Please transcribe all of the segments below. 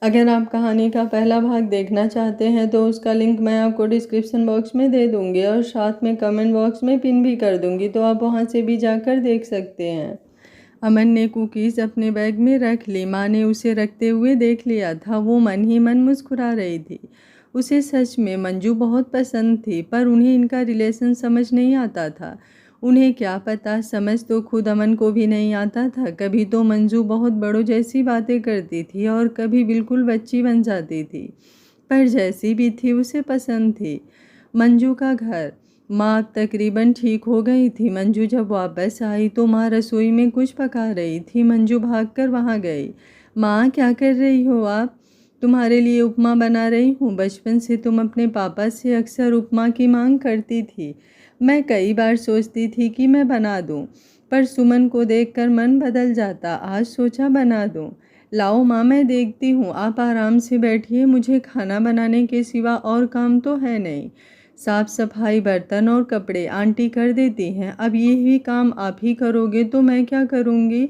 अगर आप कहानी का पहला भाग देखना चाहते हैं तो उसका लिंक मैं आपको डिस्क्रिप्शन बॉक्स में दे दूंगी और साथ में कमेंट बॉक्स में पिन भी कर दूंगी, तो आप वहां से भी जाकर देख सकते हैं। अमन ने कुकीज़ अपने बैग में रख ली। माँ ने उसे रखते हुए देख लिया था। वो मन ही मन मुस्कुरा रही थी। उसे सच में मंजू बहुत पसंद थी, पर उन्हें इनका रिलेशन समझ नहीं आता था। उन्हें क्या पता, समझ तो खुद अमन को भी नहीं आता था। कभी तो मंजू बहुत बड़ों जैसी बातें करती थी और कभी बिल्कुल बच्ची बन जाती थी, पर जैसी भी थी उसे पसंद थी। मंजू का घर। माँ तकरीबन ठीक हो गई थी। मंजू जब वापस आई तो माँ रसोई में कुछ पका रही थी। मंजू भागकर वहाँ गई। माँ, क्या कर रही हो आप? तुम्हारे लिए उपमा बना रही हूँ। बचपन से तुम अपने पापा से अक्सर उपमा की मांग करती थी। मैं कई बार सोचती थी कि मैं बना दूँ, पर सुमन को देखकर मन बदल जाता। आज सोचा बना दूँ। लाओ माँ, मैं देखती हूँ। आप आराम से बैठिए, मुझे खाना बनाने के सिवा और काम तो है नहीं। साफ सफाई, बर्तन और कपड़े आंटी कर देती हैं। अब ये भी काम आप ही करोगे तो मैं क्या करूँगी?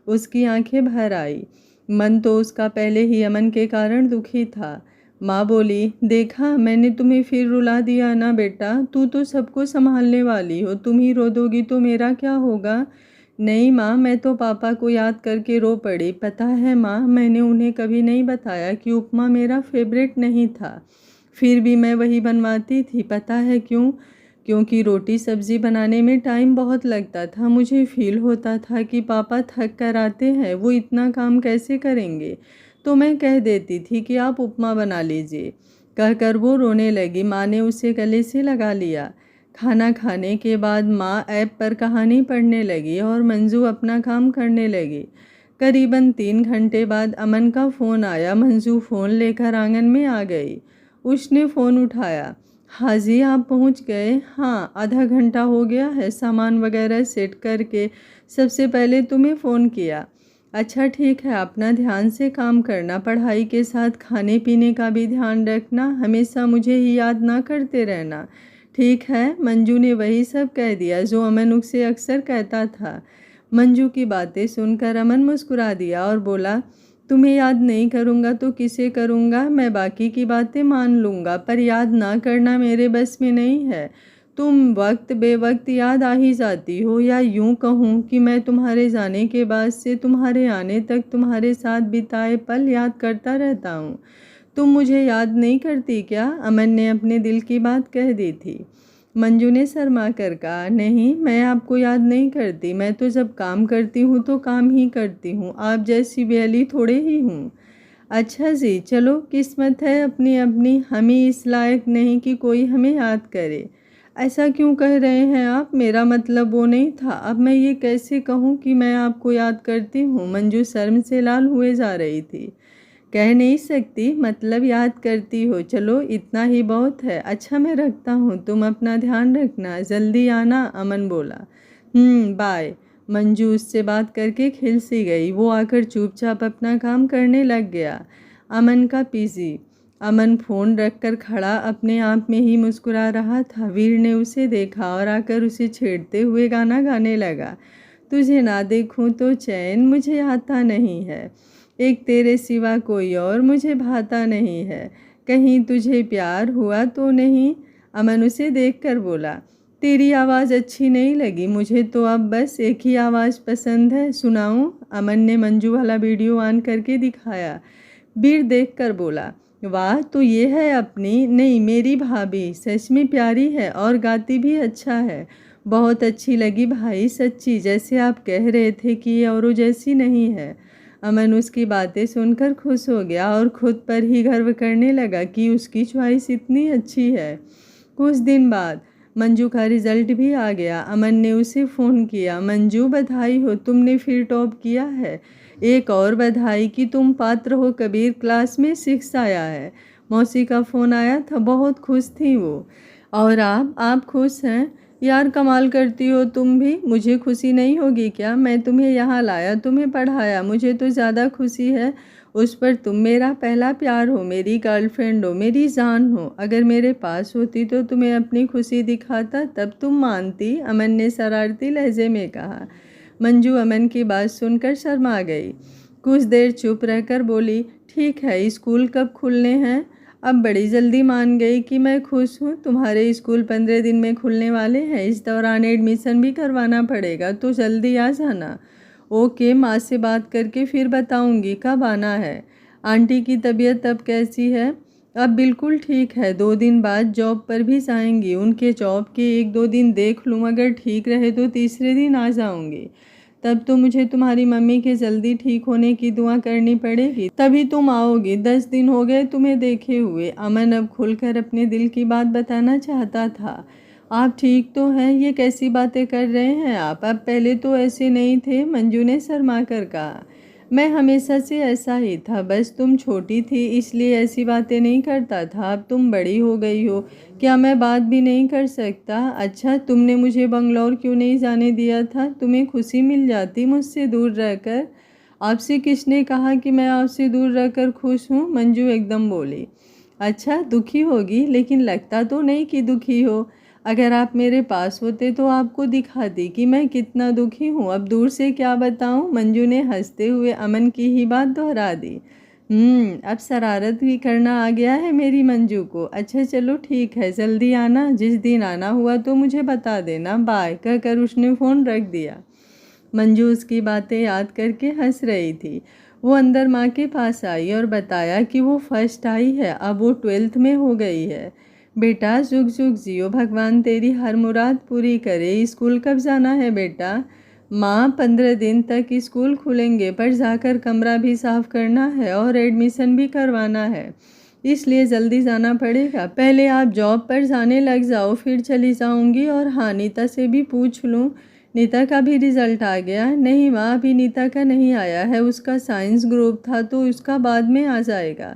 उसकी आंखें भर आई। मन तो उसका पहले ही अमन के कारण दुखी था। माँ बोली, देखा, मैंने तुम्हें फिर रुला दिया ना बेटा। तू तो सबको संभालने वाली हो, तुम ही रो दोगी तो मेरा क्या होगा? नहीं माँ, मैं तो पापा को याद करके रो पड़ी। पता है माँ, मैंने उन्हें कभी नहीं बताया कि उपमा मेरा फेवरेट नहीं था। फिर भी मैं वही बनवाती थी। पता है क्यों? क्योंकि रोटी सब्ज़ी बनाने में टाइम बहुत लगता था। मुझे फील होता था कि पापा थक कर आते हैं, वो इतना काम कैसे करेंगे। तो मैं कह देती थी कि आप उपमा बना लीजिए। कहकर वो रोने लगी। माँ ने उसे गले से लगा लिया। खाना खाने के बाद माँ ऐप पर कहानी पढ़ने लगी और मंजू अपना काम करने लगी। करीबन 3 घंटे बाद अमन का फ़ोन आया। मंजू फ़ोन लेकर आंगन में आ गई। उसने फ़ोन उठाया। हाँ जी, आप पहुंच गए? हाँ, आधा घंटा हो गया है, सामान वगैरह सेट करके सबसे पहले तुम्हें फ़ोन किया। अच्छा ठीक है, अपना ध्यान से काम करना, पढ़ाई के साथ खाने पीने का भी ध्यान रखना, हमेशा मुझे ही याद ना करते रहना। ठीक है। मंजू ने वही सब कह दिया जो अमन उससे अक्सर कहता था। मंजू की बातें सुनकर अमन मुस्कुरा दिया और बोला, तुम्हें याद नहीं करूँगा तो किसे करूँगा? मैं बाकी की बातें मान लूँगा, पर याद ना करना मेरे बस में नहीं है। तुम वक्त बेवक्त याद आ ही जाती हो, या यूँ कहूँ कि मैं तुम्हारे जाने के बाद से तुम्हारे आने तक तुम्हारे साथ बिताए पल याद करता रहता हूँ। तुम मुझे याद नहीं करती क्या? अमन ने अपने दिल की बात कह दी थी। मंजू ने शर्मा कर कहा, नहीं, मैं आपको याद नहीं करती। मैं तो जब काम करती हूँ तो काम ही करती हूँ, आप जैसी बेली थोड़े ही हूँ। अच्छा जी, चलो, किस्मत है अपनी अपनी, हम ही इस लायक नहीं कि कोई हमें याद करे। ऐसा क्यों कह रहे हैं आप? मेरा मतलब वो नहीं था। अब मैं ये कैसे कहूँ कि मैं आपको याद करती हूँ? मंजू शर्म से लाल हुए जा रही थी। कह नहीं सकती, मतलब याद करती हो। चलो, इतना ही बहुत है। अच्छा, मैं रखता हूँ, तुम अपना ध्यान रखना, जल्दी आना, अमन बोला। बाय। मंजू उससे बात करके खिल सी गई। वो आकर चुपचाप अपना काम करने लग गया। अमन का पीजी। अमन फ़ोन रखकर खड़ा अपने आप में ही मुस्कुरा रहा था। वीर ने उसे देखा और आकर उसे छेड़ते हुए गाना गाने लगा। तुझे ना देखूं तो चैन मुझे आता नहीं है, एक तेरे सिवा कोई और मुझे भाता नहीं है, कहीं तुझे प्यार हुआ तो नहीं? अमन उसे देखकर बोला, तेरी आवाज़ अच्छी नहीं लगी मुझे, तो अब बस एक ही आवाज़ पसंद है, सुनाऊं? अमन ने मंजू वाला वीडियो ऑन करके दिखाया। वीर देखकर बोला, वाह, तो ये है अपनी, नहीं मेरी भाभी, सच में प्यारी है और गाती भी अच्छा है। बहुत अच्छी लगी भाई, सच्ची, जैसे आप कह रहे थे कि ये औरों जैसी नहीं है। अमन उसकी बातें सुनकर खुश हो गया और खुद पर ही गर्व करने लगा कि उसकी चॉइस इतनी अच्छी है। कुछ दिन बाद मंजू का रिजल्ट भी आ गया। अमन ने उसे फ़ोन किया, मंजू बधाई हो, तुमने फिर टॉप किया है। एक और बधाई कि तुम पात्र हो, कबीर क्लास में 6 आया है। मौसी का फ़ोन आया था, बहुत खुश थी वो। और आप खुश हैं? यार, कमाल करती हो तुम भी। मुझे खुशी नहीं होगी क्या? मैं तुम्हें यहाँ लाया, तुम्हें पढ़ाया, मुझे तो ज़्यादा खुशी है उस पर। तुम मेरा पहला प्यार हो, मेरी गर्लफ्रेंड हो, मेरी जान हो। अगर मेरे पास होती तो तुम्हें अपनी खुशी दिखाता, तब तुम मानती, अमन ने शरारती लहजे में कहा। मंजू अमन की बात सुनकर शर्मा गई। कुछ देर चुप रहकर बोली, ठीक है, स्कूल कब खुलने हैं? अब बड़ी जल्दी मान गई कि मैं खुश हूँ। तुम्हारे स्कूल 15 दिन में खुलने वाले हैं, इस दौरान एडमिशन भी करवाना पड़ेगा, तो जल्दी आ जाना। ओके, माँ से बात करके फिर बताऊँगी कब आना है। आंटी की तबीयत अब कैसी है? अब बिल्कुल ठीक है, 2 दिन बाद जॉब पर भी जाएंगी। उनके जॉब के 1-2 दिन देख लूँ, अगर ठीक रहे तो तीसरे दिन आ जाऊँगी। तब तो मुझे तुम्हारी मम्मी के जल्दी ठीक होने की दुआ करनी पड़ेगी, तभी तुम आओगी। 10 दिन हो गए तुम्हें देखे हुए। अमन अब खुलकर अपने दिल की बात बताना चाहता था। आप ठीक तो हैं? ये कैसी बातें कर रहे हैं आप? अब पहले तो ऐसे नहीं थे, मंजू ने शर्मा कर कहा। मैं हमेशा से ऐसा ही था, बस तुम छोटी थी इसलिए ऐसी बातें नहीं करता था। अब तुम बड़ी हो गई हो, क्या मैं बात भी नहीं कर सकता? अच्छा, तुमने मुझे बंगलौर क्यों नहीं जाने दिया था? तुम्हें खुशी मिल जाती मुझसे दूर रहकर। आपसे किसने कहा कि मैं आपसे दूर रहकर खुश हूँ? मंजू एकदम बोली। अच्छा, दुखी होगी, लेकिन लगता तो नहीं कि दुखी हो। अगर आप मेरे पास होते तो आपको दिखाती कि मैं कितना दुखी हूँ। अब दूर से क्या बताऊँ? मंजू ने हंसते हुए अमन की ही बात दोहरा दी। अब शरारत भी करना आ गया है मेरी मंजू को। अच्छा चलो ठीक है, जल्दी आना, जिस दिन आना हुआ तो मुझे बता देना। बाय कहकर उसने फ़ोन रख दिया। मंजू उसकी बातें याद करके हंस रही थी। वो अंदर माँ के पास आई और बताया कि वो फर्स्ट आई है, अब वो 12th में हो गई है। बेटा जुग जुग जियो, भगवान तेरी हर मुराद पूरी करे। स्कूल कब जाना है बेटा? माँ, 15 दिन तक स्कूल खुलेंगे, पर जाकर कमरा भी साफ करना है और एडमिशन भी करवाना है, इसलिए जल्दी जाना पड़ेगा। पहले आप जॉब पर जाने लग जाओ, फिर चली जाऊंगी। और हाँ, नीता से भी पूछ लूँ, नीता का भी रिजल्ट आ गया? नहीं माँ, अभी नीता का नहीं आया है, उसका साइंस ग्रुप था तो उसका बाद में आ जाएगा।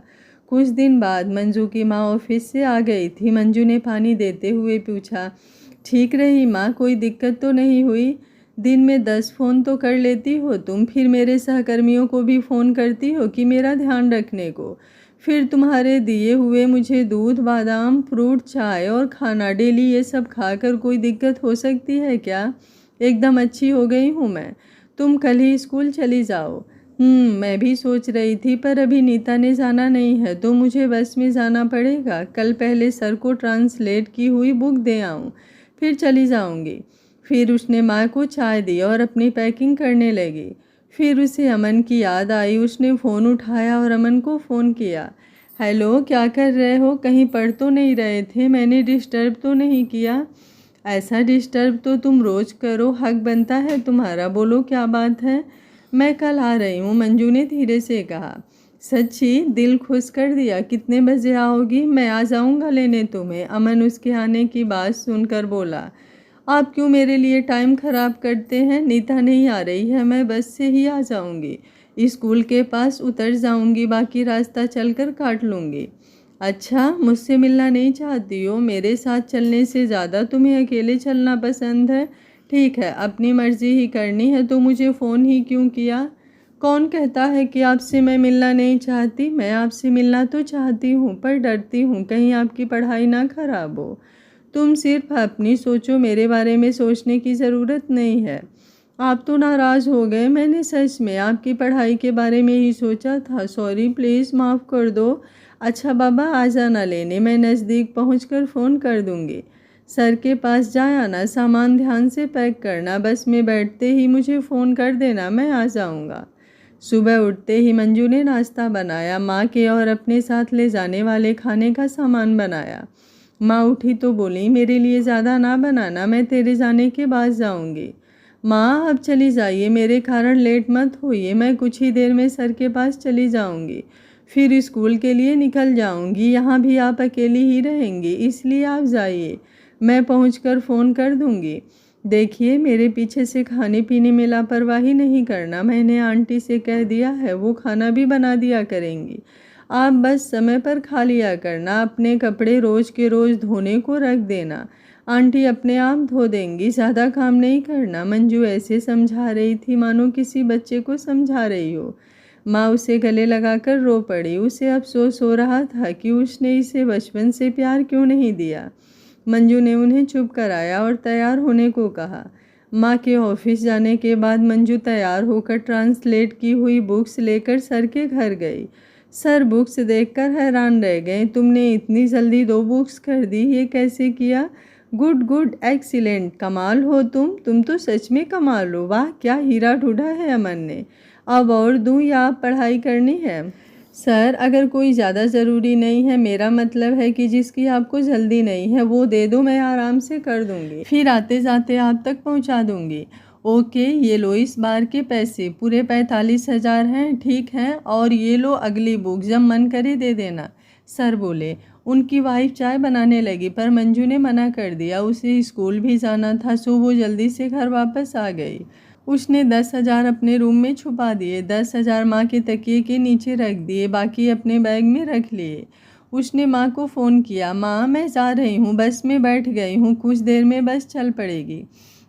कुछ दिन बाद मंजू की माँ ऑफिस से आ गई थी। मंजू ने पानी देते हुए पूछा, ठीक रही माँ? कोई दिक्कत तो नहीं हुई? दिन में 10 फ़ोन तो कर लेती हो तुम, फिर मेरे सहकर्मियों को भी फ़ोन करती हो कि मेरा ध्यान रखने को। फिर तुम्हारे दिए हुए मुझे दूध, बादाम, फ्रूट, चाय और खाना डेली, ये सब खाकर कोई दिक्कत हो सकती है क्या? एकदम अच्छी हो गई हूँ मैं। तुम कल ही स्कूल चली जाओ। मैं भी सोच रही थी, पर अभी नीता ने जाना नहीं है तो मुझे बस में जाना पड़ेगा। कल पहले सर को ट्रांसलेट की हुई बुक दे आऊँ, फिर चली जाऊँगी। फिर उसने माँ को चाय दी और अपनी पैकिंग करने लगी। फिर उसे अमन की याद आई। उसने फ़ोन उठाया और अमन को फ़ोन किया। हेलो, क्या कर रहे हो? कहीं पढ़ तो नहीं रहे थे? मैंने डिस्टर्ब तो नहीं किया? ऐसा डिस्टर्ब तो तुम रोज़ करो, हक बनता है तुम्हारा। बोलो क्या बात है? मैं कल आ रही हूँ, मंजू ने धीरे से कहा। सच्ची? दिल खुश कर दिया। कितने बजे आओगी? मैं आ जाऊँगा लेने तुम्हें। अमन उसके आने की बात सुनकर बोला, आप क्यों मेरे लिए टाइम ख़राब करते हैं? नीता नहीं आ रही है, मैं बस से ही आ जाऊँगी। स्कूल के पास उतर जाऊँगी, बाकी रास्ता चलकर काट लूँगी। अच्छा, मुझसे मिलना नहीं चाहती हो? मेरे साथ चलने से ज़्यादा तुम्हें अकेले चलना पसंद है। ठीक है, अपनी मर्ज़ी ही करनी है तो मुझे फ़ोन ही क्यों किया? कौन कहता है कि आपसे मैं मिलना नहीं चाहती? मैं आपसे मिलना तो चाहती हूँ, पर डरती हूँ कहीं आपकी पढ़ाई ना ख़राब हो। तुम सिर्फ अपनी सोचो, मेरे बारे में सोचने की ज़रूरत नहीं है। आप तो नाराज़ हो गए। मैंने सच में आपकी पढ़ाई के बारे में ही सोचा था। सॉरी, प्लीज़ माफ़ कर दो। अच्छा बाबा, आ जाना लेने, मैं नज़दीक पहुंचकर फ़ोन कर दूंगी। सर के पास जा आना, सामान ध्यान से पैक करना, बस में बैठते ही मुझे फ़ोन कर देना, मैं आ जाऊंगा। सुबह उठते ही मंजू ने नाश्ता बनाया, माँ के और अपने साथ ले जाने वाले खाने का सामान बनाया। माँ उठी तो बोली, मेरे लिए ज़्यादा ना बनाना, मैं तेरे जाने के बाद जाऊंगी। माँ, अब चली जाइए, मेरे कारण लेट मत होइए, मैं कुछ ही देर में सर के पास चली जाऊंगी, फिर स्कूल के लिए निकल जाऊंगी। यहाँ भी आप अकेली ही रहेंगी, इसलिए आप जाइए, मैं पहुंचकर फ़ोन कर दूंगी। देखिए, मेरे पीछे से खाने पीने में लापरवाही नहीं करना, मैंने आंटी से कह दिया है, वो खाना भी बना दिया करेंगी। आप बस समय पर खा लिया करना। अपने कपड़े रोज़ के रोज़ धोने को रख देना, आंटी अपने आप धो देंगी, ज़्यादा काम नहीं करना। मंजू ऐसे समझा रही थी मानो किसी बच्चे को समझा रही हो। माँ उसे गले लगाकर रो पड़ी। उसे अफसोस हो रहा था कि उसने इसे बचपन से प्यार क्यों नहीं दिया। मंजू ने उन्हें चुप कराया और तैयार होने को कहा। माँ के ऑफिस जाने के बाद मंजू तैयार होकर ट्रांसलेट की हुई बुक्स लेकर सर के घर गई। सर बुक्स देखकर हैरान रह गए। तुमने इतनी जल्दी 2 बुक्स कर दी, ये कैसे किया? गुड गुड, एक्सीलेंट, कमाल हो तुम तो सच में कमाल हो। वाह, क्या हीरा ढूंढा है अमन ने। अब और दूँ या आप पढ़ाई करनी है? सर, अगर कोई ज़्यादा ज़रूरी नहीं है, मेरा मतलब है कि जिसकी आपको जल्दी नहीं है वो दे दो, मैं आराम से कर दूंगी, फिर आते जाते आप तक पहुंचा दूंगी। ओके, ये लो इस बार के पैसे, पूरे 45,000 हैं, ठीक है, और ये लो अगली बुक, जब मन करे दे देना। सर बोले। उनकी वाइफ चाय बनाने लगी पर मंजू ने मना कर दिया। उसे स्कूल भी जाना था, सो वो जल्दी से घर वापस आ गई। उसने 10,000 अपने रूम में छुपा दिए, 10,000 माँ के तकिए के नीचे रख दिए, बाकी अपने बैग में रख लिए। उसने माँ को फ़ोन किया, माँ मैं जा रही हूँ, बस में बैठ गई हूँ, कुछ देर में बस चल पड़ेगी,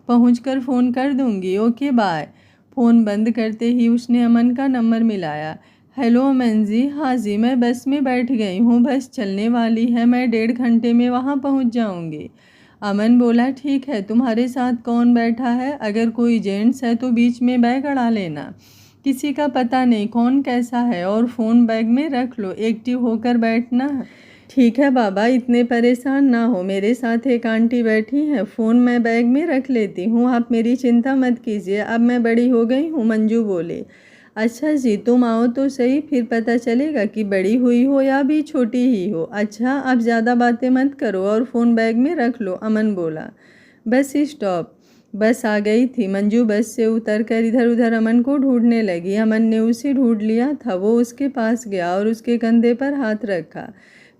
पहुँचकर फ़ोन कर दूँगी, ओके बाय। फ़ोन बंद करते ही उसने अमन का नंबर मिलाया। हेलो अमन जी, हाँ जी, मैं बस में बैठ गई हूँ, बस चलने वाली है, मैं 1.5 घंटे में वहाँ पहुँच जाऊँगी। अमन बोला, ठीक है, तुम्हारे साथ कौन बैठा है? अगर कोई जेंट्स है तो बीच में बैग अड़ा लेना, किसी का पता नहीं कौन कैसा है, और फ़ोन बैग में रख लो, एक्टिव होकर बैठना। ठीक है बाबा, इतने परेशान ना हो, मेरे साथ एक आंटी बैठी हैं, फ़ोन मैं बैग में रख लेती हूँ, आप मेरी चिंता मत कीजिए, अब मैं बड़ी हो गई हूँ, मंजू बोले। अच्छा जी, तुम आओ तो सही, फिर पता चलेगा कि बड़ी हुई हो या भी छोटी ही हो। अच्छा, अब ज़्यादा बातें मत करो और फ़ोन बैग में रख लो, अमन बोला। Bus stop. बस आ गई थी। मंजू बस से उतरकर इधर उधर अमन को ढूंढने लगी। अमन ने उसे ढूंढ लिया था। वो उसके पास गया और उसके कंधे पर हाथ रखा।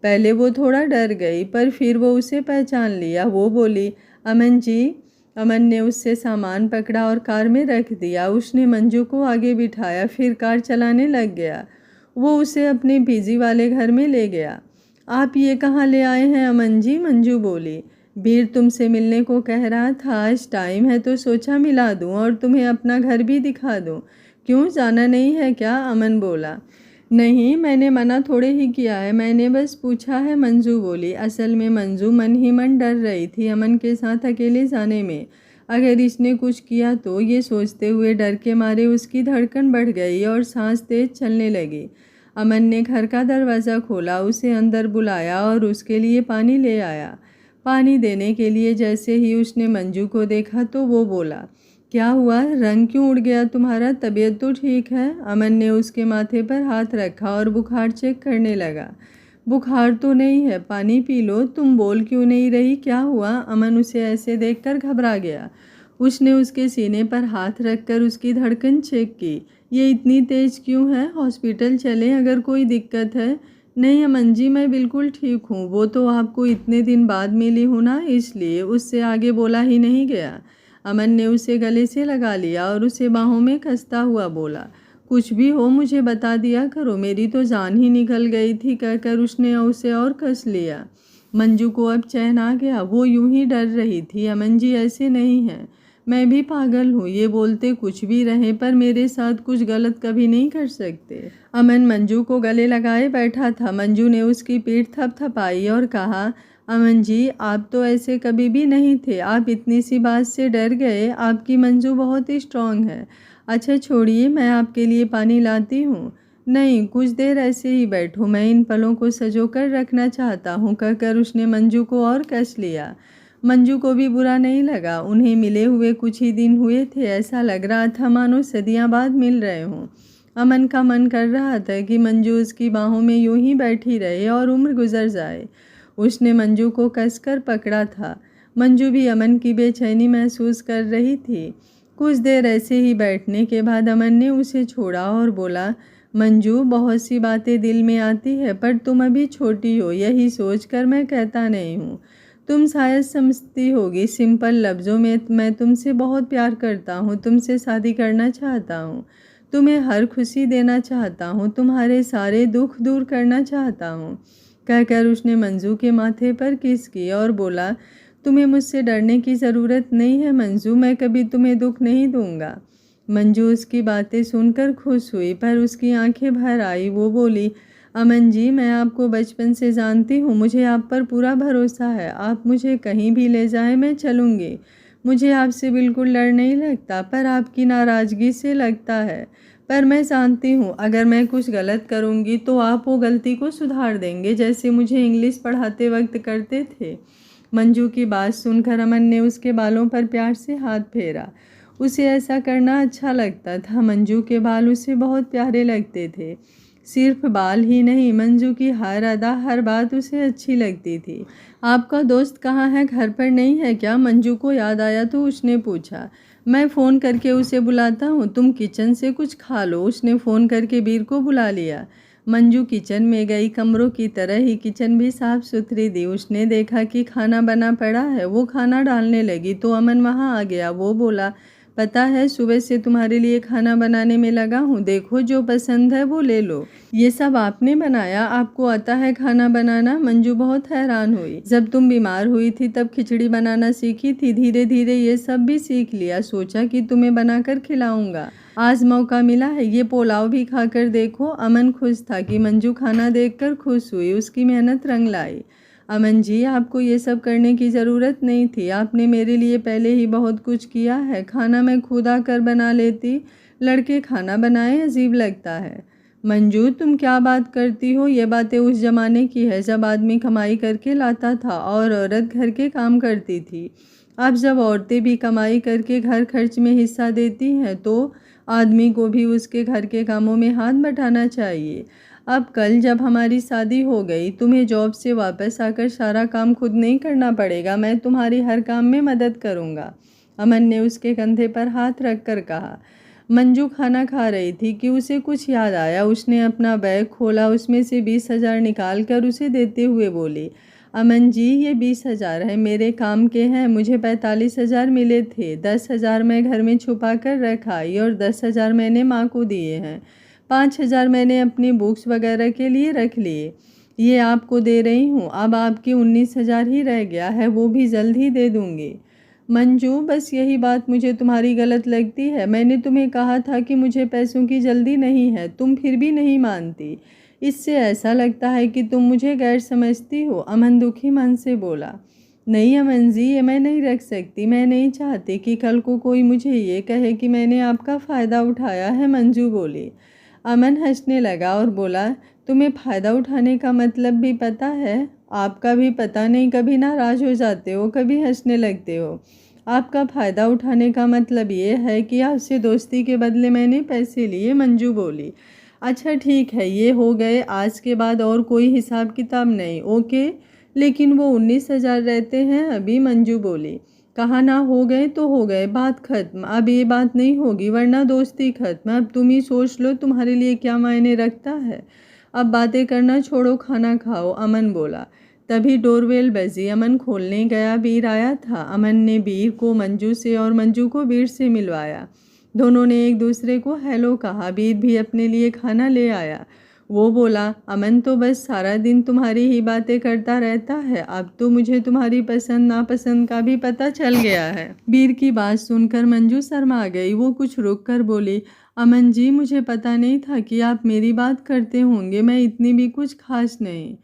पहले वो थोड़ा डर गई, पर फिर वो उसे पहचान लिया। वो बोली, अमन जी। अमन ने उससे सामान पकड़ा और कार में रख दिया। उसने मंजू को आगे बिठाया, फिर कार चलाने लग गया। वो उसे अपने पीजी वाले घर में ले गया। आप ये कहाँ ले आए हैं अमन जी? मंजू बोली। वीर तुमसे मिलने को कह रहा था, आज टाइम है तो सोचा मिला दूं और तुम्हें अपना घर भी दिखा दूं। क्यों, जाना नहीं है क्या? अमन बोला। नहीं, मैंने मना थोड़े ही किया है, मैंने बस पूछा है, मंजू बोली। असल में मंजू मन ही मन डर रही थी अमन के साथ अकेले जाने में। अगर इसने कुछ किया तो, ये सोचते हुए डर के मारे उसकी धड़कन बढ़ गई और सांस तेज चलने लगी। अमन ने घर का दरवाज़ा खोला, उसे अंदर बुलाया और उसके लिए पानी ले आया। पानी देने के लिए जैसे ही उसने मंजू को देखा तो वो बोला, क्या हुआ, रंग क्यों उड़ गया तुम्हारा? तबीयत तो ठीक है? अमन ने उसके माथे पर हाथ रखा और बुखार चेक करने लगा। बुखार तो नहीं है, पानी पी लो। तुम बोल क्यों नहीं रही, क्या हुआ? अमन उसे ऐसे देखकर घबरा गया। उसने उसके सीने पर हाथ रखकर उसकी धड़कन चेक की। ये इतनी तेज क्यों है? हॉस्पिटल चलें अगर कोई दिक्कत है। नहीं अमन जी, मैं बिल्कुल ठीक हूँ। वो तो आपको इतने दिन बाद मिली हूँ ना, इसलिए। उससे आगे बोला ही नहीं गया। अमन ने उसे गले से लगा लिया और उसे बाहों में कसता हुआ बोला, कुछ भी हो मुझे बता दिया करो, मेरी तो जान ही निकल गई थी, कहकर उसने उसे और कस लिया। मंजू को अब चैन आ गया। वो यूं ही डर रही थी। अमन जी ऐसे नहीं हैं, मैं भी पागल हूँ, ये बोलते कुछ भी रहे पर मेरे साथ कुछ गलत कभी नहीं कर सकते। अमन मंजू को गले लगाए बैठा था। मंजू ने उसकी पीठ थपथपाई और कहा, अमन जी आप तो ऐसे कभी भी नहीं थे, आप इतनी सी बात से डर गए। आपकी मंजू बहुत स्ट्रांग है। अच्छा छोड़िए, मैं आपके लिए पानी लाती हूँ। नहीं, कुछ देर ऐसे ही बैठो, मैं इन पलों को संजोकर रखना चाहता हूँ, कहकर उसने मंजू को और कस लिया। मंजू को भी बुरा नहीं लगा। उन्हें मिले हुए कुछ ही दिन हुए थे, ऐसा लग रहा था मानो सदियां बाद मिल रहे हों। अमन का मन कर रहा था कि मंजू उसकी बाहों में यूं ही बैठी रहे और उम्र गुजर जाए। उसने मंजू को कसकर पकड़ा था। मंजू भी अमन की बेचैनी महसूस कर रही थी। कुछ देर ऐसे ही बैठने के बाद अमन ने उसे छोड़ा और बोला, मंजू बहुत सी बातें दिल में आती है, पर तुम अभी छोटी हो, यही सोचकर मैं कहता नहीं हूँ। तुम शायद समझती होगी, सिंपल लफ्ज़ों में मैं तुमसे बहुत प्यार करता हूँ, तुमसे शादी करना चाहता हूँ, तुम्हें हर खुशी देना चाहता हूँ, तुम्हारे सारे दुख दूर करना चाहता हूँ, कहकर उसने मंजू के माथे पर किस की और बोला, तुम्हें मुझसे डरने की ज़रूरत नहीं है मंजू, मैं कभी तुम्हें दुख नहीं दूंगा। मंजू उसकी बातें सुनकर खुश हुई, पर उसकी आंखें भर आई। वो बोली, अमन जी मैं आपको बचपन से जानती हूँ, मुझे आप पर पूरा भरोसा है, आप मुझे कहीं भी ले जाएं मैं चलूँगी। मुझे आपसे बिल्कुल डर नहीं लगता, पर आपकी नाराज़गी से लगता है। पर मैं जानती हूँ अगर मैं कुछ गलत करूँगी तो आप वो गलती को सुधार देंगे, जैसे मुझे इंग्लिश पढ़ाते वक्त करते थे। मंजू की बात सुनकर अमन ने उसके बालों पर प्यार से हाथ फेरा। उसे ऐसा करना अच्छा लगता था। मंजू के बाल उसे बहुत प्यारे लगते थे। सिर्फ बाल ही नहीं, मंजू की हर अदा, हर बात उसे अच्छी लगती थी। आपका दोस्त कहाँ है, घर पर नहीं है क्या? मंजू को याद आया तो उसने पूछा। मैं फ़ोन करके उसे बुलाता हूँ, तुम किचन से कुछ खा लो। उसने फ़ोन करके बीर को बुला लिया। मंजू किचन में गई। कमरों की तरह ही किचन भी साफ सुथरी थी। उसने देखा कि खाना बना पड़ा है। वो खाना डालने लगी तो अमन वहाँ आ गया। वो बोला, पता है सुबह से तुम्हारे लिए खाना बनाने में लगा हूँ, देखो जो पसंद है वो ले लो। ये सब आपने बनाया? आपको आता है खाना बनाना? मंजू बहुत हैरान हुई। जब तुम बीमार हुई थी तब खिचड़ी बनाना सीखी थी, धीरे धीरे ये सब भी सीख लिया। सोचा कि तुम्हें बनाकर खिलाऊंगा। आज मौका मिला है, ये पुलाव भी खाकर देखो। अमन खुश था कि मंजू खाना देखकर खुश हुई। उसकी मेहनत रंग लाई। अमन जी, आपको ये सब करने की ज़रूरत नहीं थी। आपने मेरे लिए पहले ही बहुत कुछ किया है। खाना मैं खुद आकर बना लेती। लड़के खाना बनाए अजीब लगता है। मंजू, तुम क्या बात करती हो? ये बातें उस ज़माने की है जब आदमी कमाई करके लाता था और औरत घर के काम करती थी। अब जब औरतें भी कमाई करके घर खर्च में हिस्सा देती हैं तो आदमी को भी उसके घर के कामों में हाथ बटाना चाहिए। अब कल जब हमारी शादी हो गई, तुम्हें जॉब से वापस आकर सारा काम खुद नहीं करना पड़ेगा। मैं तुम्हारी हर काम में मदद करूँगा। अमन ने उसके कंधे पर हाथ रख कर कहा। मंजू खाना खा रही थी कि उसे कुछ याद आया। उसने अपना बैग खोला, उसमें से 20,000 निकाल कर उसे देते हुए बोली, अमन जी, ये 20,000 है, मेरे काम के हैं। मुझे 45,000 मिले थे। 10,000 मैं घर में छुपा कर रखाई और 10,000 मैंने माँ को दिए हैं। 5,000 मैंने अपनी बुक्स वगैरह के लिए रख लिए। ये आपको दे रही हूँ। अब आपकी 19,000 ही रह गया है, वो भी जल्द ही दे दूँगी। मंजू, बस यही बात मुझे तुम्हारी गलत लगती है। मैंने तुम्हें कहा था कि मुझे पैसों की जल्दी नहीं है, तुम फिर भी नहीं मानती। इससे ऐसा लगता है कि तुम मुझे गैर समझती हो। अमन दुखी मन से बोला, नहीं अमन जी, ये मैं नहीं रख सकती। मैं नहीं चाहती कि कल को कोई मुझे ये कहे कि मैंने आपका फ़ायदा उठाया है। मंजू बोली। अमन हंसने लगा और बोला, तुम्हें फ़ायदा उठाने का मतलब भी पता है? आपका भी पता नहीं, कभी नाराज़ हो जाते हो, कभी हंसने लगते हो। आपका फ़ायदा उठाने का मतलब ये है कि आपसे दोस्ती के बदले मैंने पैसे लिए। मंजू बोली। अच्छा ठीक है, ये हो गए। आज के बाद और कोई हिसाब किताब नहीं, ओके? लेकिन वो 19,000 रहते हैं अभी। मंजू बोली। कहा ना हो गए तो हो गए, बात खत्म। अब ये बात नहीं होगी वरना दोस्ती खत्म। अब तुम ही सोच लो तुम्हारे लिए क्या मायने रखता है। अब बातें करना छोड़ो, खाना खाओ। अमन बोला। तभी डोरबेल बजी। अमन खोलने गया। बीर आया था। अमन ने बीर को मंजू से और मंजू को बीर से मिलवाया। दोनों ने एक दूसरे को हेलो कहा। बीर भी अपने लिए खाना ले आया। वो बोला, अमन तो बस सारा दिन तुम्हारी ही बातें करता रहता है। अब तो मुझे तुम्हारी पसंद नापसंद का भी पता चल गया है। बीर की बात सुनकर मंजू शर्मा गई। वो कुछ रुक कर बोली, अमन जी, मुझे पता नहीं था कि आप मेरी बात करते होंगे। मैं इतनी भी कुछ खास नहीं।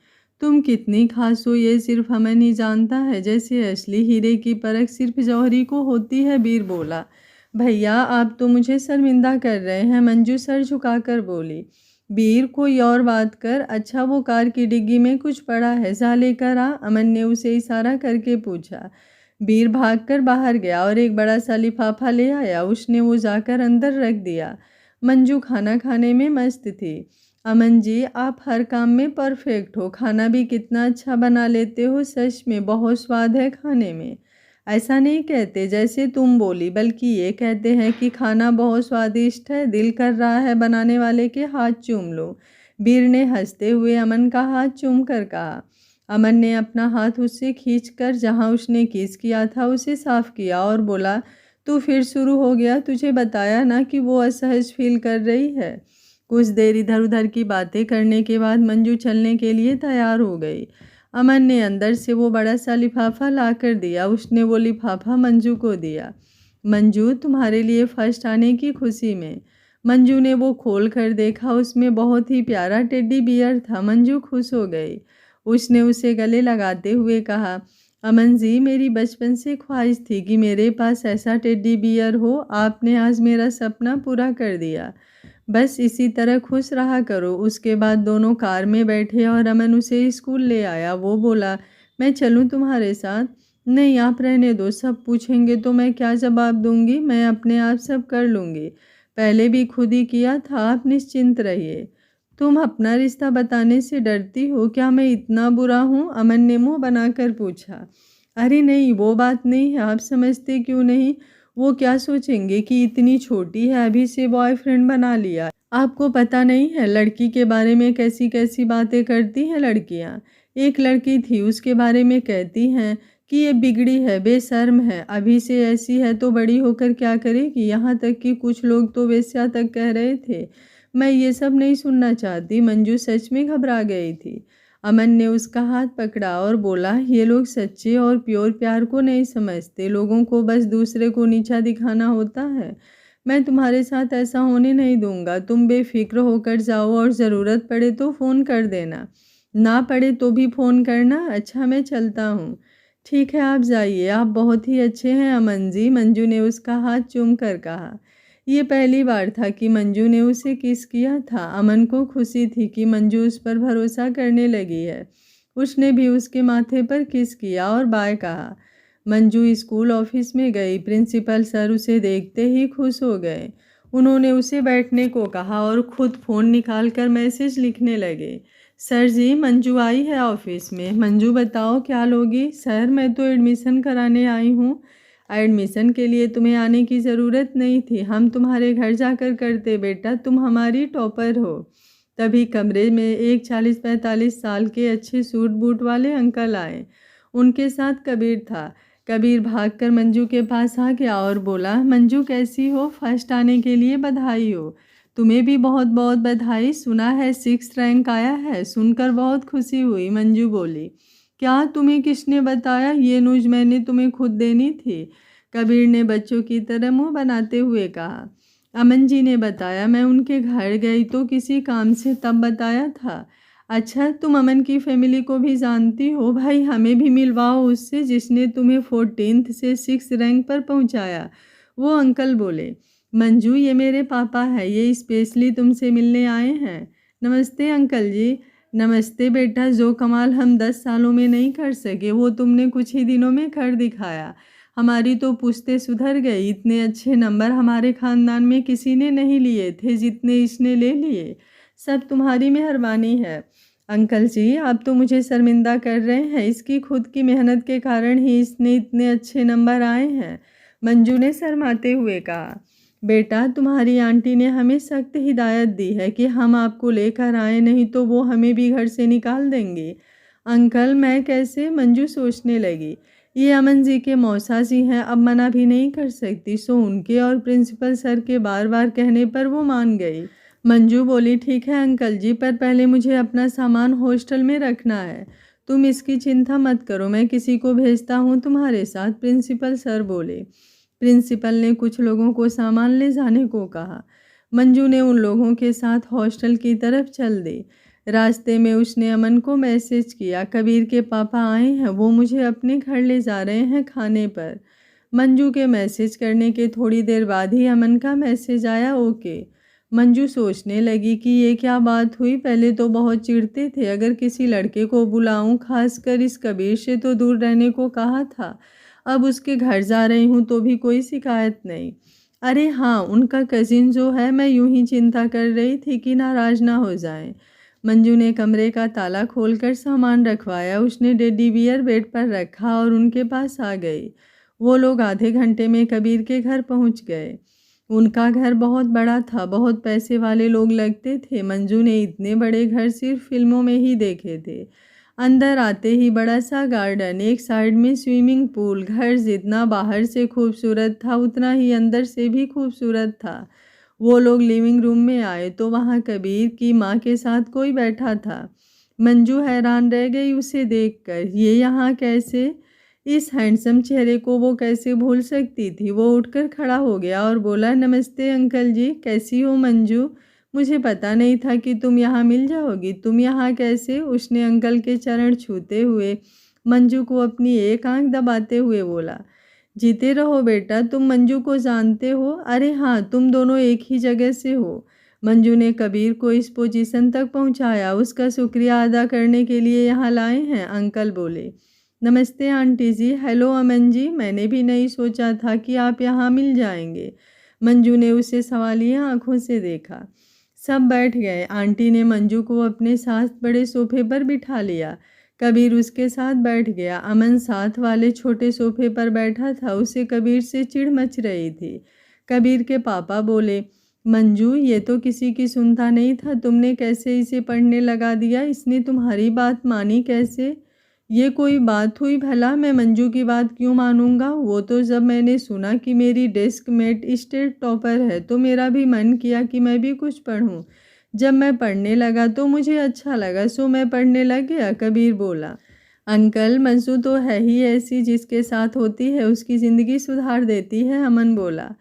तुम कितनी खास हो ये सिर्फ अमन ही जानता है, जैसे असली हीरे की परख सिर्फ जौहरी को होती है। बीर बोला। भैया, आप तो मुझे शर्मिंदा कर रहे हैं। मंजू सर झुकाकर बोली। बीर, कोई और बात कर। अच्छा, वो कार की डिग्गी में कुछ पड़ा है, जा लेकर आ। अमन ने उसे इशारा करके पूछा। बीर भागकर बाहर गया और एक बड़ा सा लिफाफा ले आया। उसने वो जाकर अंदर रख दिया। मंजू खाना खाने में मस्त थी। अमन जी, आप हर काम में परफेक्ट हो। खाना भी कितना अच्छा बना लेते हो, सच में बहुत स्वाद है खाने में। ऐसा नहीं कहते जैसे तुम बोली, बल्कि ये कहते हैं कि खाना बहुत स्वादिष्ट है, दिल कर रहा है बनाने वाले के हाथ चूम लो। बीर ने हंसते हुए अमन का हाथ चूम कर कहा। अमन ने अपना हाथ उससे खींचकर जहां उसने किस किया था उसे साफ किया और बोला, तू फिर शुरू हो गया। तुझे बताया ना कि वो असहज फील कर रही है। कुछ देर इधर उधर की बातें करने के बाद मंजू चलने के लिए तैयार हो गई। अमन ने अंदर से वो बड़ा सा लिफाफा ला कर दिया। उसने वो लिफाफा मंजू को दिया। मंजू, तुम्हारे लिए फर्स्ट आने की खुशी में। मंजू ने वो खोल कर देखा। उसमें बहुत ही प्यारा टेडी बियर था। मंजू खुश हो गई। उसने उसे गले लगाते हुए कहा, अमन जी, मेरी बचपन से ख्वाहिश थी कि मेरे पास ऐसा टेडी बियर हो। आपने आज मेरा सपना पूरा कर दिया। बस इसी तरह खुश रहा करो। उसके बाद दोनों कार में बैठे और अमन उसे स्कूल ले आया। वो बोला, मैं चलूँ तुम्हारे साथ? नहीं, आप रहने दो। सब पूछेंगे तो मैं क्या जवाब दूंगी? मैं अपने आप सब कर लूँगी। पहले भी खुद ही किया था। आप निश्चिंत रहिए। तुम अपना रिश्ता बताने से डरती हो क्या? मैं इतना बुरा हूँ? अमन ने मुंह बनाकर पूछा। अरे नहीं, वो बात नहीं है। आप समझते क्यों नहीं? वो क्या सोचेंगे कि इतनी छोटी है, अभी से बॉयफ्रेंड बना लिया। आपको पता नहीं है लड़की के बारे में कैसी कैसी बातें करती हैं लड़कियां। एक लड़की थी, उसके बारे में कहती हैं कि ये बिगड़ी है, बेशर्म है, अभी से ऐसी है तो बड़ी होकर क्या करेगी। यहाँ तक कि कुछ लोग तो वेश्या तक कह रहे थे। मैं ये सब नहीं सुनना चाहती। मंजू सच में घबरा गई थी। अमन ने उसका हाथ पकड़ा और बोला, ये लोग सच्चे और प्योर प्यार को नहीं समझते। लोगों को बस दूसरे को नीचा दिखाना होता है। मैं तुम्हारे साथ ऐसा होने नहीं दूंगा। तुम बेफिक्र होकर जाओ और ज़रूरत पड़े तो फ़ोन कर देना। ना पड़े तो भी फ़ोन करना। अच्छा, मैं चलता हूँ। ठीक है, आप जाइए। आप बहुत ही अच्छे हैं अमन जी, मंजू ने उसका हाथ चूम कर कहा। ये पहली बार था कि मंजू ने उसे किस किया था। अमन को खुशी थी कि मंजू उस पर भरोसा करने लगी है। उसने भी उसके माथे पर किस किया और बाय कहा। मंजू स्कूल ऑफिस में गई। प्रिंसिपल सर उसे देखते ही खुश हो गए। उन्होंने उसे बैठने को कहा और खुद फ़ोन निकालकर मैसेज लिखने लगे। सर जी, मंजू आई है ऑफिस में। मंजू, बताओ क्या लोगी? सर, मैं तो एडमिशन कराने आई हूँ। एडमिशन के लिए तुम्हें आने की ज़रूरत नहीं थी। हम तुम्हारे घर जाकर करते बेटा, तुम हमारी टॉपर हो। तभी कमरे में एक 40-45 साल के अच्छे सूट बूट वाले अंकल आए। उनके साथ कबीर था। कबीर भागकर मंजू के पास आ गया और बोला, मंजू कैसी हो? फर्स्ट आने के लिए बधाई हो। तुम्हें भी बहुत बहुत बधाई। सुना है 6th रैंक आया है। सुनकर बहुत खुशी हुई। मंजू बोली, क्या? तुम्हें किसने बताया? ये न्यूज़ मैंने तुम्हें खुद देनी थी। कबीर ने बच्चों की तरह मुंह बनाते हुए कहा। अमन जी ने बताया। मैं उनके घर गई तो किसी काम से, तब बताया था। अच्छा, तुम अमन की फैमिली को भी जानती हो? भाई, हमें भी मिलवाओ उससे जिसने तुम्हें 14th से 6th रैंक पर पहुंचाया। वो अंकल बोले, मंजू, ये मेरे पापा है। ये स्पेशली तुमसे मिलने आए हैं। नमस्ते अंकल जी। नमस्ते बेटा। जो कमाल हम 10 सालों में नहीं कर सके, वो तुमने कुछ ही दिनों में कर दिखाया। हमारी तो पुश्तें सुधर गई। इतने अच्छे नंबर हमारे खानदान में किसी ने नहीं लिए थे जितने इसने ले लिए। सब तुम्हारी मेहरबानी है। अंकल जी, आप तो मुझे शर्मिंदा कर रहे हैं। इसकी खुद की मेहनत के कारण ही इसने इतने अच्छे नंबर आए हैं। मंजू ने शर्माते हुए कहा। बेटा, तुम्हारी आंटी ने हमें सख्त हिदायत दी है कि हम आपको लेकर आए, नहीं तो वो हमें भी घर से निकाल देंगे। अंकल, मैं कैसे? मंजू सोचने लगी। ये अमन जी के मौसा जी हैं, अब मना भी नहीं कर सकती। सो उनके और प्रिंसिपल सर के बार बार कहने पर वो मान गई। मंजू बोली, ठीक है अंकल जी, पर पहले मुझे अपना सामान हॉस्टल में रखना है। तुम इसकी चिंता मत करो, मैं किसी को भेजता हूँ तुम्हारे साथ, प्रिंसिपल सर बोले। प्रिंसिपल ने कुछ लोगों को सामान ले जाने को कहा। मंजू ने उन लोगों के साथ हॉस्टल की तरफ चल दी। रास्ते में उसने अमन को मैसेज किया, कबीर के पापा आए हैं, वो मुझे अपने घर ले जा रहे हैं खाने पर। मंजू के मैसेज करने के थोड़ी देर बाद ही अमन का मैसेज आया, ओके। मंजू सोचने लगी कि ये क्या बात हुई। पहले तो बहुत चिढ़ते थे। अगर किसी लड़के को बुलाऊं, खासकर इस कबीर से तो दूर रहने को कहा था। अब उसके घर जा रही हूँ तो भी कोई शिकायत नहीं। अरे हाँ, उनका कजिन जो है, मैं यूं ही चिंता कर रही थी कि नाराज ना हो जाएं। मंजू ने कमरे का ताला खोलकर सामान रखवाया। उसने टेडी बियर बेड पर रखा और उनके पास आ गई। वो लोग आधे घंटे में कबीर के घर पहुंच गए। उनका घर बहुत बड़ा था। बहुत पैसे वाले लोग लगते थे। मंजू ने इतने बड़े घर सिर्फ फिल्मों में ही देखे थे। अंदर आते ही बड़ा सा गार्डन, एक साइड में स्विमिंग पूल। घर जितना बाहर से खूबसूरत था उतना ही अंदर से भी खूबसूरत था। वो लोग लिविंग रूम में आए तो वहाँ कबीर की माँ के साथ कोई बैठा था। मंजू हैरान रह गई उसे देखकर। ये यहाँ कैसे? इस हैंडसम चेहरे को वो कैसे भूल सकती थी? वो उठकर खड़ा हो गया और बोला, नमस्ते अंकल जी, कैसी हो मंजू? मुझे पता नहीं था कि तुम यहाँ मिल जाओगी। तुम यहाँ कैसे? उसने अंकल के चरण छूते हुए मंजू को अपनी एक आंख दबाते हुए बोला, जीते रहो बेटा, तुम मंजू को जानते हो? अरे हाँ, तुम दोनों एक ही जगह से हो। मंजू ने कबीर को इस पोजीशन तक पहुंचाया, उसका शुक्रिया अदा करने के लिए यहाँ लाए हैं। अंकल बोले, नमस्ते आंटी जी। हेलो अमन जी, मैंने भी नहीं सोचा था कि आप यहाँ मिल जाएंगे। मंजू ने उसे सवालिया आंखों से देखा। सब बैठ गए। आंटी ने मंजू को अपने साथ बड़े सोफे पर बिठा लिया। कबीर उसके साथ बैठ गया। अमन साथ वाले छोटे सोफे पर बैठा था। उसे कबीर से चिढ़ मच रही थी। कबीर के पापा बोले, मंजू ये तो किसी की सुनता नहीं था, तुमने कैसे इसे पढ़ने लगा दिया? इसने तुम्हारी बात मानी कैसे? ये कोई बात हुई भला? मैं मंजू की बात क्यों मानूंगा? वो तो जब मैंने सुना कि मेरी डेस्क मेट स्टेट टॉपर है तो मेरा भी मन किया कि मैं भी कुछ पढ़ूं। जब मैं पढ़ने लगा तो मुझे अच्छा लगा, सो मैं पढ़ने लग गया। कबीर बोला, अंकल मंजू तो है ही ऐसी, जिसके साथ होती है उसकी ज़िंदगी सुधार देती है। अमन बोला,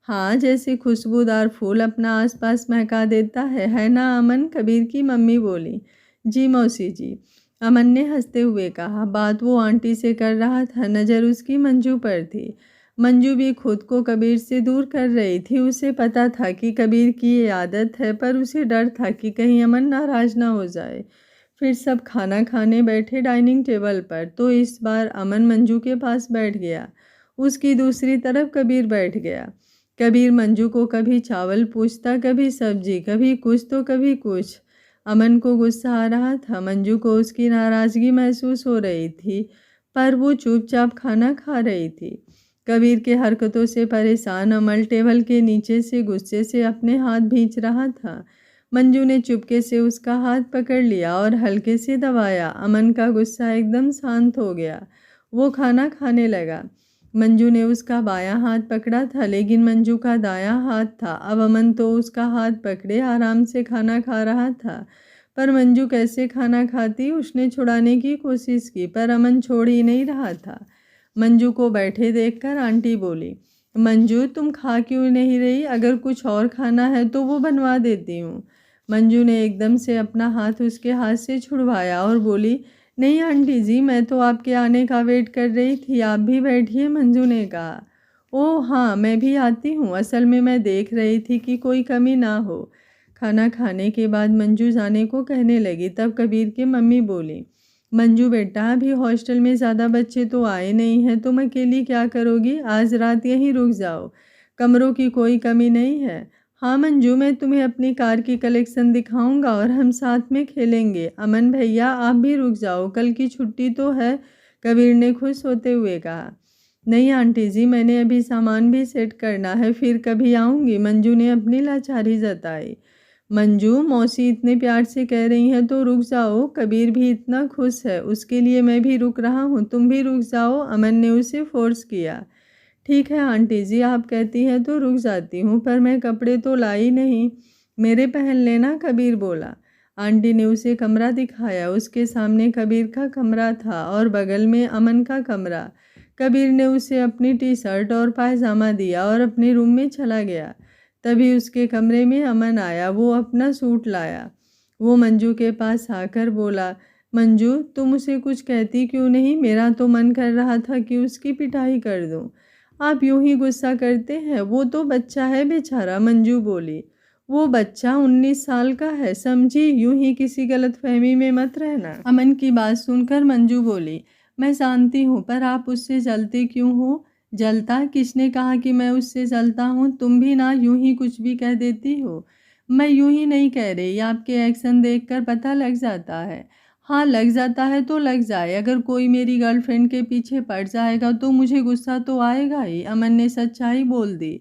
हाँ, जैसे खुशबूदार फूल अपना आसपास महका देता है ना अमन? कबीर की मम्मी बोली, जी मौसी जी। अमन ने हंसते हुए कहा। बात वो आंटी से कर रहा था, नज़र उसकी मंजू पर थी। मंजू भी खुद को कबीर से दूर कर रही थी। उसे पता था कि कबीर की ये आदत है, पर उसे डर था कि कहीं अमन नाराज ना हो जाए। फिर सब खाना खाने बैठे डाइनिंग टेबल पर, तो इस बार अमन मंजू के पास बैठ गया। उसकी दूसरी तरफ कबीर बैठ गया। कबीर मंजू को कभी चावल पूछता, कभी सब्जी, कभी कुछ तो कभी कुछ। अमन को गुस्सा आ रहा था। मंजू को उसकी नाराज़गी महसूस हो रही थी, पर वो चुपचाप खाना खा रही थी। कबीर के हरकतों से परेशान अमल टेबल के नीचे से गुस्से से अपने हाथ भींच रहा था। मंजू ने चुपके से उसका हाथ पकड़ लिया और हल्के से दबाया। अमन का गुस्सा एकदम शांत हो गया। वो खाना खाने लगा। मंजू ने उसका बायां हाथ पकड़ा था, लेकिन मंजू का दायां हाथ था। अब अमन तो उसका हाथ पकड़े आराम से खाना खा रहा था, पर मंजू कैसे खाना खाती? उसने छुड़ाने की कोशिश की, पर अमन छोड़ ही नहीं रहा था। मंजू को बैठे देखकर आंटी बोली, मंजू तुम खा क्यों नहीं रही? अगर कुछ और खाना है तो वो बनवा देती हूँ। मंजू ने एकदम से अपना हाथ उसके हाथ से छुड़वाया और बोली, नहीं आंटी जी, मैं तो आपके आने का वेट कर रही थी, आप भी बैठिए। मंजू ने कहा, ओह हाँ, मैं भी आती हूँ। असल में मैं देख रही थी कि कोई कमी ना हो। खाना खाने के बाद मंजू जाने को कहने लगी, तब कबीर की मम्मी बोली, मंजू बेटा, अभी हॉस्टल में ज़्यादा बच्चे तो आए नहीं हैं, तुम अकेली क्या करोगी? आज रात यहीं रुक जाओ, कमरों की कोई कमी नहीं है। हाँ मंजू, मैं तुम्हें अपनी कार की कलेक्शन दिखाऊंगा और हम साथ में खेलेंगे। अमन भैया आप भी रुक जाओ, कल की छुट्टी तो है। कबीर ने खुश होते हुए कहा, नहीं आंटी जी, मैंने अभी सामान भी सेट करना है, फिर कभी आऊँगी। मंजू ने अपनी लाचारी जताई। मंजू मौसी इतने प्यार से कह रही हैं तो रुक जाओ, कबीर भी इतना खुश है, उसके लिए मैं भी रुक रहा हूँ, तुम भी रुक जाओ। अमन ने उसे फोर्स किया। ठीक है आंटी जी, आप कहती हैं तो रुक जाती हूँ, पर मैं कपड़े तो लाई नहीं, मेरे पहन लेना। कबीर बोला। आंटी ने उसे कमरा दिखाया। उसके सामने कबीर का कमरा था और बगल में अमन का कमरा। कबीर ने उसे अपनी टी शर्ट और पायजामा दिया और अपने रूम में चला गया। तभी उसके कमरे में अमन आया। वो अपना सूट लाया। वो मंजू के पास आकर बोला, मंजू तुम उसे कुछ कहती क्यों नहीं? मेरा तो मन कर रहा था कि उसकी पिटाई कर दूं। आप यूं ही गुस्सा करते हैं, वो तो बच्चा है बेचारा। मंजू बोली, वो बच्चा 19 साल का है, समझी? यूं ही किसी गलतफहमी में मत रहना। अमन की बात सुनकर मंजू बोली, मैं जानती हूँ, पर आप उससे जलते क्यों हो? जलता? किसने कहा कि मैं उससे जलता हूँ? तुम भी ना यूं ही कुछ भी कह देती हो। मैं यूं ही नहीं कह रही, आपके एक्शन देखकर पता लग जाता है। हाँ, लग जाता है तो लग जाए, अगर कोई मेरी गर्लफ्रेंड के पीछे पड़ जाएगा तो मुझे गुस्सा तो आएगा ही। अमन ने सच्चाई बोल दी।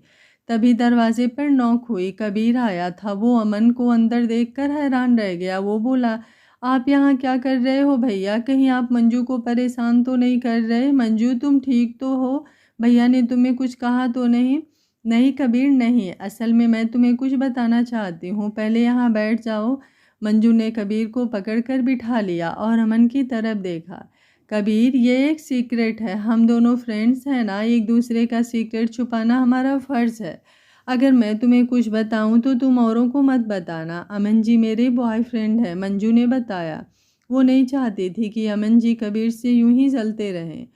तभी दरवाजे पर नॉक हुई। कबीर आया था। वो अमन को अंदर देखकर हैरान रह गया। वो बोला, आप यहाँ क्या कर रहे हो भैया? कहीं आप मंजू को परेशान तो नहीं कर रहे? मंजू तुम ठीक तो हो? भैया ने तुम्हें कुछ कहा तो नहीं? नहीं कबीर नहीं, असल में मैं तुम्हें कुछ बताना चाहती हूँ, पहले यहाँ बैठ जाओ। मंजू ने कबीर को पकड़कर बिठा लिया और अमन की तरफ देखा। कबीर, ये एक सीक्रेट है, हम दोनों फ्रेंड्स हैं ना, एक दूसरे का सीक्रेट छुपाना हमारा फ़र्ज़ है। अगर मैं तुम्हें कुछ बताऊं तो तुम औरों को मत बताना। अमन जी मेरे बॉयफ्रेंड है, मंजू ने बताया। वो नहीं चाहती थी कि अमन जी कबीर से यूं ही जलते रहें।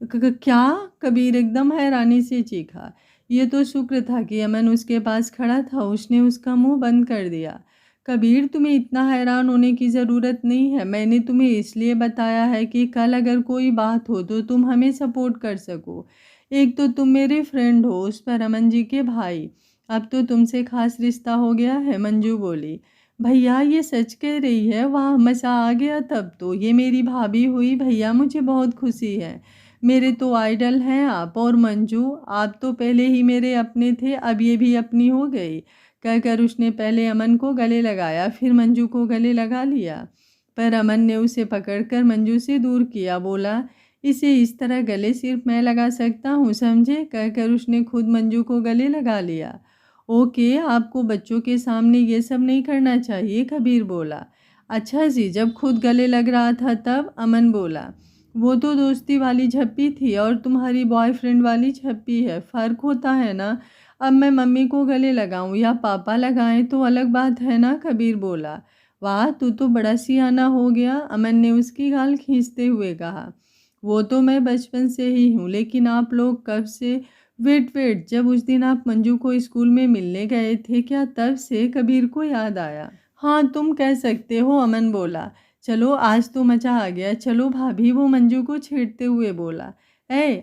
क्या? कबीर एकदम हैरानी से चीखा। ये तो शुक्र था कि अमन उसके पास खड़ा था, उसने उसका मुंह बंद कर दिया। कबीर, तुम्हें इतना हैरान होने की ज़रूरत नहीं है। मैंने तुम्हें इसलिए बताया है कि कल अगर कोई बात हो तो तुम हमें सपोर्ट कर सको। एक तो तुम मेरे फ्रेंड हो, उस पर अमन जी के भाई। अब तो तुमसे खास रिश्ता हो गया है, मंजू बोली। भैया ये सच कह रही है? वाह, मज़ा आ गया तब तो। ये मेरी भाभी हुई भैया, मुझे बहुत खुशी है। मेरे तो आइडल हैं आप। और मंजू, आप तो पहले ही मेरे अपने थे, अब ये भी अपनी हो गई। कहकर उसने पहले अमन को गले लगाया, फिर मंजू को गले लगा लिया। पर अमन ने उसे पकड़कर मंजू से दूर किया, बोला, इसे इस तरह गले सिर्फ मैं लगा सकता हूँ, समझे? कहकर उसने खुद मंजू को गले लगा लिया। ओके, आपको बच्चों के सामने ये सब नहीं करना चाहिए, कबीर बोला। अच्छा जी, जब खुद गले लग रहा था तब? अमन बोला। वो तो दोस्ती वाली झप्पी थी और तुम्हारी बॉयफ्रेंड वाली झप्पी है, फ़र्क होता है ना। अब मैं मम्मी को गले लगाऊं या पापा लगाएं तो अलग बात है ना, कबीर बोला। वाह, तू तो बड़ा सियाना हो गया, अमन ने उसकी गाल खींचते हुए कहा। वो तो मैं बचपन से ही हूँ, लेकिन आप लोग कब से? वेट, जब उस दिन आप मंजू को स्कूल में मिलने गए थे क्या तब से? कबीर को याद आया। हाँ, तुम कह सकते हो, अमन बोला। चलो आज तो मज़ा आ गया, चलो भाभी, वो मंजू को छेड़ते हुए बोला।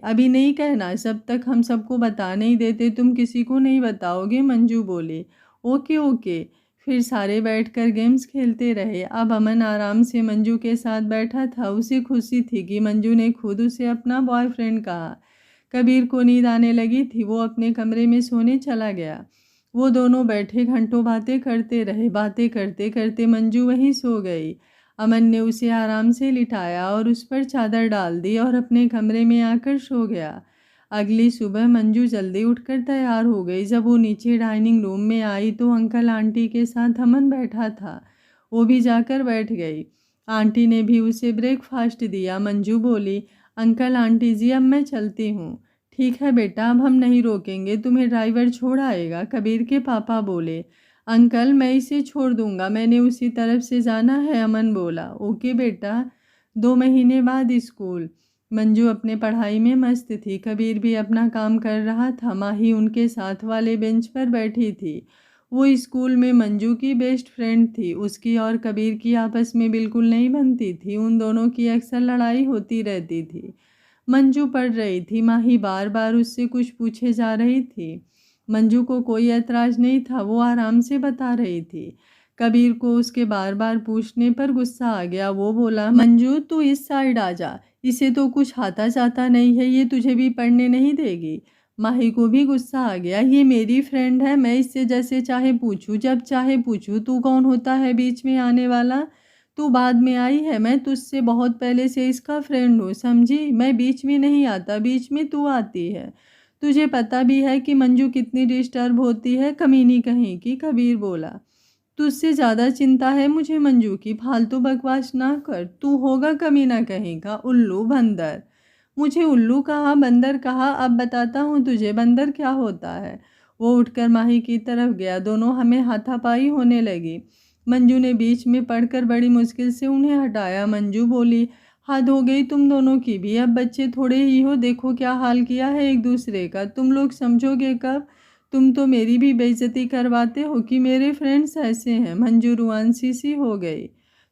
अभी नहीं कहना, जब तक हम सबको बता नहीं देते तुम किसी को नहीं बताओगे, मंजू बोली। Okay okay. फिर सारे बैठकर गेम्स खेलते रहे। अब अमन आराम से मंजू के साथ बैठा था। उसे खुशी थी कि मंजू ने खुद उसे अपना बॉयफ्रेंड कहा। कबीर को नींद आने लगी थी, वो अपने कमरे में सोने चला गया। वो दोनों बैठे घंटों बातें करते रहे। बातें करते करते मंजू वहीं सो गई। अमन ने उसे आराम से लिटाया और उस पर चादर डाल दी और अपने कमरे में आकर सो गया। अगली सुबह मंजू जल्दी उठकर तैयार हो गई। जब वो नीचे डाइनिंग रूम में आई तो अंकल आंटी के साथ अमन बैठा था। वो भी जाकर बैठ गई। आंटी ने भी उसे ब्रेकफास्ट दिया। मंजू बोली, अंकल आंटी जी, अब मैं चलती हूँ। ठीक है बेटा, अब हम नहीं रोकेंगे, तुम्हें ड्राइवर छोड़ आएगा, कबीर के पापा बोले। अंकल, मैं इसे छोड़ दूंगा, मैंने उसी तरफ से जाना है, अमन बोला। ओके बेटा। 2 महीने बाद स्कूल। मंजू अपने पढ़ाई में मस्त थी, कबीर भी अपना काम कर रहा था। माही उनके साथ वाले बेंच पर बैठी थी। वो स्कूल में मंजू की बेस्ट फ्रेंड थी। उसकी और कबीर की आपस में बिल्कुल नहीं बनती थी। उन दोनों की अक्सर लड़ाई होती रहती थी। मंजू पढ़ रही थी, माही बार बार उससे कुछ पूछे जा रही थी। मंजू को कोई ऐतराज़ नहीं था, वो आराम से बता रही थी। कबीर को उसके बार बार पूछने पर गुस्सा आ गया। वो बोला, मंजू तू इस साइड आ जा, इसे तो कुछ आता जाता नहीं है, ये तुझे भी पढ़ने नहीं देगी। माही को भी गुस्सा आ गया। ये मेरी फ्रेंड है, मैं इससे जैसे चाहे पूछूं, जब चाहे पूछूं, तू कौन होता है बीच में आने वाला? तू बाद में आई है, मैं तुझसे बहुत पहले से इसका फ्रेंड हूँ, समझी? मैं बीच में नहीं आता, बीच में तू आती है। तुझे पता भी है कि मंजू कितनी डिस्टर्ब होती है, कमीनी कहीं की, कबीर बोला। तुझसे ज़्यादा चिंता है मुझे मंजू की, फालतू बकवास ना कर। तू होगा कमीना कहीं का, उल्लू बंदर। मुझे उल्लू कहा, बंदर कहा, अब बताता हूँ तुझे बंदर क्या होता है। वो उठकर माही की तरफ गया। दोनों हमें हाथापाई होने लगी। मंजू ने बीच में पड़कर बड़ी मुश्किल से उन्हें हटाया। मंजू बोली, हद हो गई तुम दोनों की भी, अब बच्चे थोड़े ही हो, देखो क्या हाल किया है एक दूसरे का, तुम लोग समझोगे कब? तुम तो मेरी भी बेइज्जती करवाते हो कि मेरे फ्रेंड्स ऐसे हैं। मंजू रुआंसी सी हो गई।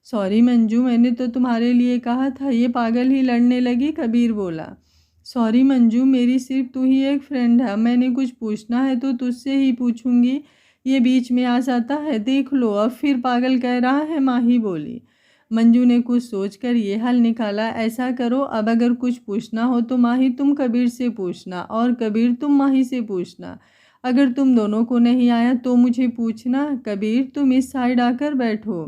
सॉरी मंजू, मैंने तो तुम्हारे लिए कहा था। ये पागल ही लड़ने लगी, कबीर बोला। सॉरी मंजू, मेरी सिर्फ तू ही एक फ्रेंड है, मैंने कुछ पूछना है तो तुझसे ही पूछूंगी, ये बीच में आ जाता है, देख लो अब फिर पागल कह रहा है, माही बोली। मंजू ने कुछ सोचकर ये हल निकाला, ऐसा करो, अब अगर कुछ पूछना हो तो माही तुम कबीर से पूछना और कबीर तुम माही से पूछना। अगर तुम दोनों को नहीं आया तो मुझे पूछना। कबीर, तुम इस साइड आकर बैठो।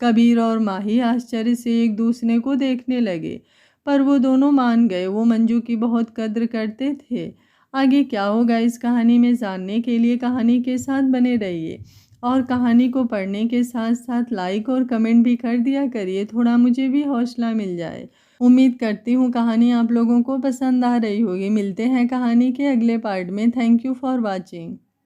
कबीर और माही आश्चर्य से एक दूसरे को देखने लगे, पर वो दोनों मान गए। वो मंजू की बहुत कद्र करते थे। आगे क्या होगा इस कहानी में जानने के लिए कहानी के साथ बने रहिए और कहानी को पढ़ने के साथ साथ लाइक और कमेंट भी कर दिया करिए, थोड़ा मुझे भी हौसला मिल जाए। उम्मीद करती हूँ कहानी आप लोगों को पसंद आ रही होगी। मिलते हैं कहानी के अगले पार्ट में। Thank you for watching.